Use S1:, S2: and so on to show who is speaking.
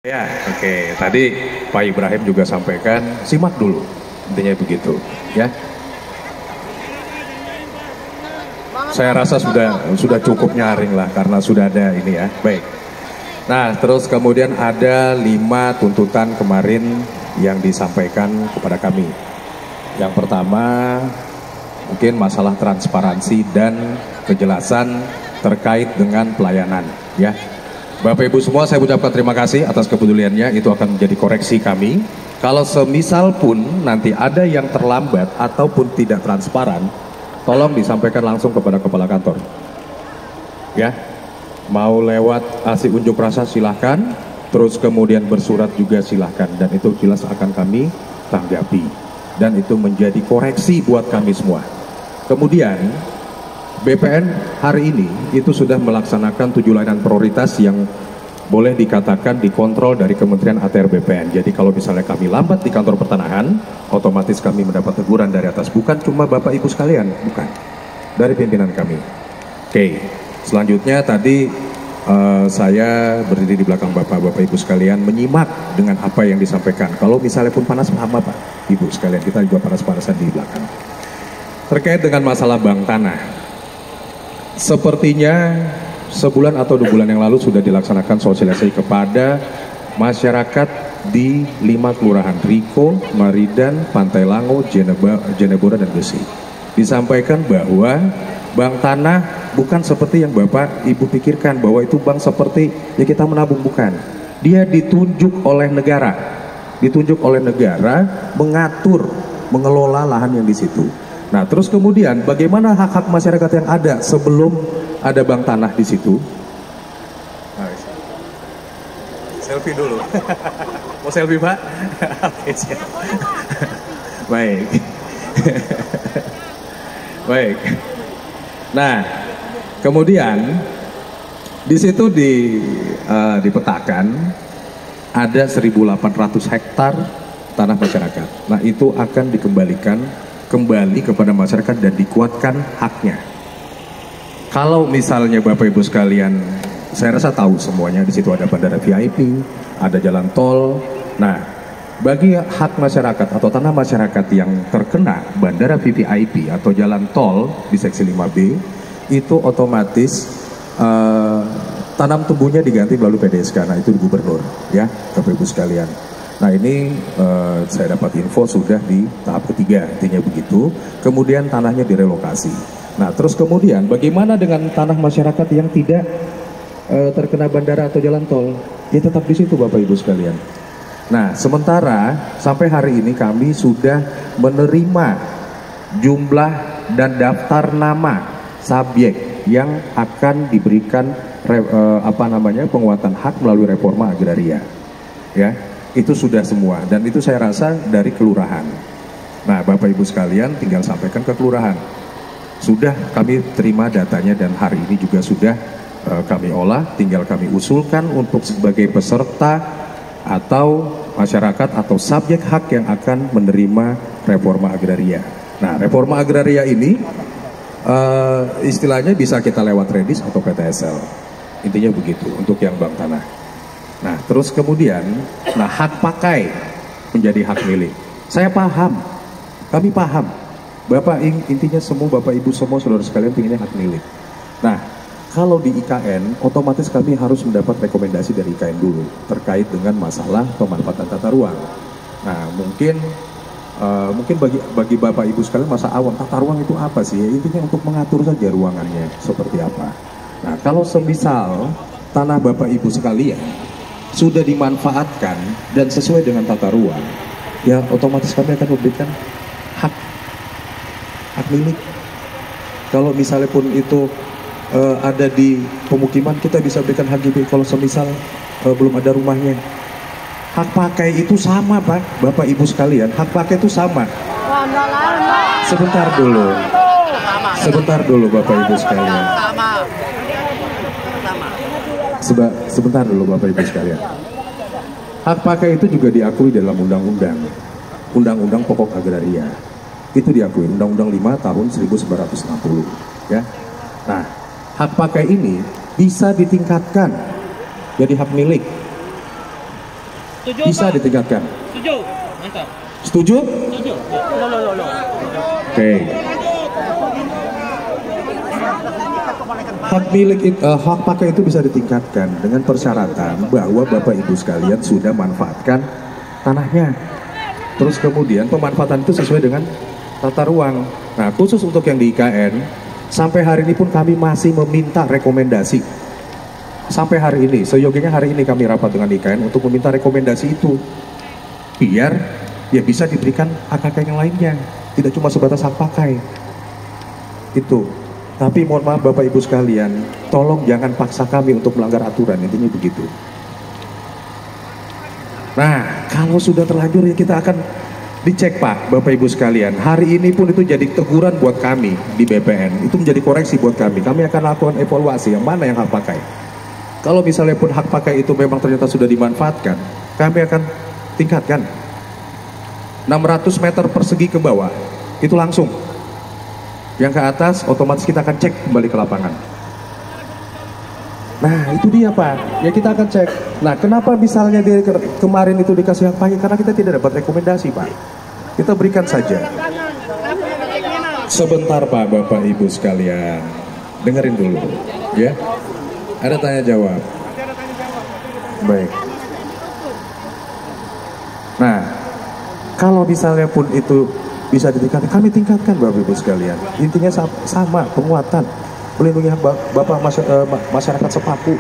S1: Ya, oke. Tadi Pak Ibrahim juga sampaikan, simak dulu. Intinya begitu, ya. Saya rasa sudah cukup nyaring lah karena sudah ada ini ya. Baik. Nah, terus kemudian ada 5 tuntutan kemarin yang disampaikan kepada kami. Yang pertama, mungkin masalah transparansi dan kejelasan terkait dengan pelayanan, ya. Bapak Ibu semua, saya ucapkan terima kasih atas kepeduliannya. Itu akan menjadi koreksi kami. Kalau semisal pun nanti ada yang terlambat ataupun tidak transparan, tolong disampaikan langsung kepada kepala kantor. Ya, mau lewat asih unjuk rasa silahkan, terus kemudian bersurat juga silahkan, dan itu jelas akan kami tanggapi. Dan itu menjadi koreksi buat kami semua. Kemudian BPN hari ini itu sudah melaksanakan 7 layanan prioritas yang boleh dikatakan dikontrol dari Kementerian ATR BPN. Jadi kalau misalnya kami lambat di kantor pertanahan, otomatis kami mendapat teguran dari atas. Bukan cuma Bapak Ibu sekalian, bukan. Dari pimpinan kami. Oke, selanjutnya tadi saya berdiri di belakang Bapak Ibu sekalian menyimak dengan apa yang disampaikan. Kalau misalnya pun panas, paham Bapak Ibu sekalian, kita juga panas-panasan di belakang. Terkait dengan masalah bank tanah. Sepertinya sebulan atau 2 bulan yang lalu sudah dilaksanakan sosialisasi kepada masyarakat di 5 kelurahan Riko, Maridan, Pantai Lango, Jenebora, dan Besi. Disampaikan bahwa bank tanah bukan seperti yang Bapak Ibu pikirkan, bahwa itu bank seperti ya kita menabung, bukan. Dia ditunjuk oleh negara, mengatur, mengelola lahan yang di situ. Nah, terus kemudian bagaimana hak-hak masyarakat yang ada sebelum ada bank tanah di situ? Selfie dulu. Mau selfie, Pak? Oke, siap. Baik. Baik. Nah, kemudian di situ dipetakan ada 1.800 hektar tanah masyarakat. Nah, itu akan dikembalikan kembali kepada masyarakat dan dikuatkan haknya. Kalau misalnya Bapak Ibu sekalian, saya rasa tahu semuanya, di situ ada bandara VIP, ada jalan tol. Nah, bagi hak masyarakat atau tanah masyarakat yang terkena bandara VIP atau jalan tol di seksi 5B, itu otomatis tanam tumbuhnya diganti melalui PDSK. Nah, itu di gubernur, ya Bapak Ibu sekalian. Nah, ini saya dapat info sudah di tahap ketiga, intinya begitu. Kemudian tanahnya direlokasi. Nah, terus kemudian bagaimana dengan tanah masyarakat yang tidak terkena bandara atau jalan tol? Ya tetap di situ Bapak Ibu sekalian. Nah, sementara sampai hari ini kami sudah menerima jumlah dan daftar nama subjek yang akan diberikan penguatan hak melalui reforma agraria. Ya. Itu sudah semua, dan itu saya rasa dari kelurahan. Nah, Bapak Ibu sekalian tinggal sampaikan ke kelurahan. Sudah kami terima datanya dan hari ini juga sudah kami olah, tinggal kami usulkan untuk sebagai peserta atau masyarakat atau subjek hak yang akan menerima reforma agraria. Nah, reforma agraria ini istilahnya bisa kita lewat Redis atau PTSL. Intinya begitu untuk yang bank tanah. Nah, terus kemudian, hak pakai menjadi hak milik. Saya paham, kami paham. Bapak intinya semua Bapak Ibu semua saudara sekalian pinginnya hak milik. Nah, kalau di IKN, otomatis kami harus mendapat rekomendasi dari IKN dulu terkait dengan masalah pemanfaatan tata ruang. Nah, mungkin bagi Bapak Ibu sekalian masa awam tata ruang itu apa sih? Ya, intinya untuk mengatur saja ruangannya seperti apa. Nah, kalau semisal tanah Bapak Ibu sekalian sudah dimanfaatkan dan sesuai dengan tata ruang, ya otomatis kami akan memberikan hak milik. Kalau misalnya pun itu ada di pemukiman, kita bisa berikan hak GP. Kalau semisal belum ada rumahnya, hak pakai itu sama Pak, Bapak Ibu sekalian, hak pakai itu sama. Sebentar dulu Bapak Ibu sekalian. Sebentar dulu Bapak Ibu sekalian. Hak pakai itu juga diakui dalam Undang-Undang Pokok Agraria. Itu diakui, Undang-Undang 5 tahun 1960, ya. Nah, hak pakai ini bisa ditingkatkan jadi hak milik. bisa ditingkatkan.
S2: Setuju. Mantap.
S1: Setuju?
S2: Setuju. Lo.
S1: Oke. Hak pakai itu bisa ditingkatkan dengan persyaratan bahwa Bapak Ibu sekalian sudah manfaatkan tanahnya. Terus kemudian pemanfaatan itu sesuai dengan tata ruang. Nah, khusus untuk yang di IKN, sampai hari ini pun kami masih meminta rekomendasi. Sampai hari ini, seyogianya hari ini kami rapat dengan IKN untuk meminta rekomendasi itu. Biar ya bisa diberikan hak yang lainnya. Tidak cuma sebatas hak pakai. Itu. Tapi mohon maaf Bapak Ibu sekalian, tolong jangan paksa kami untuk melanggar aturan, intinya begitu. Nah, kalau sudah terlanjur ya kita akan dicek Pak, Bapak Ibu sekalian. Hari ini pun itu jadi teguran buat kami di BPN, itu menjadi koreksi buat kami. Kami akan lakukan evaluasi yang mana yang hak pakai. Kalau misalnya pun hak pakai itu memang ternyata sudah dimanfaatkan, kami akan tingkatkan 600 meter persegi ke bawah, itu langsung. Yang ke atas otomatis kita akan cek kembali ke lapangan. Nah itu dia Pak, ya kita akan cek. Nah kenapa misalnya kemarin itu dikasih hak pakai? Karena kita tidak dapat rekomendasi Pak. Kita berikan saja. Sebentar Pak, Bapak Ibu sekalian, dengerin dulu ya. Ada tanya jawab. Baik. Nah kalau misalnya pun itu bisa ditingkatkan, kami tingkatkan Bapak Ibu sekalian. Intinya sama, penguatan, melindungi hak Bapak masyarakat sepaku.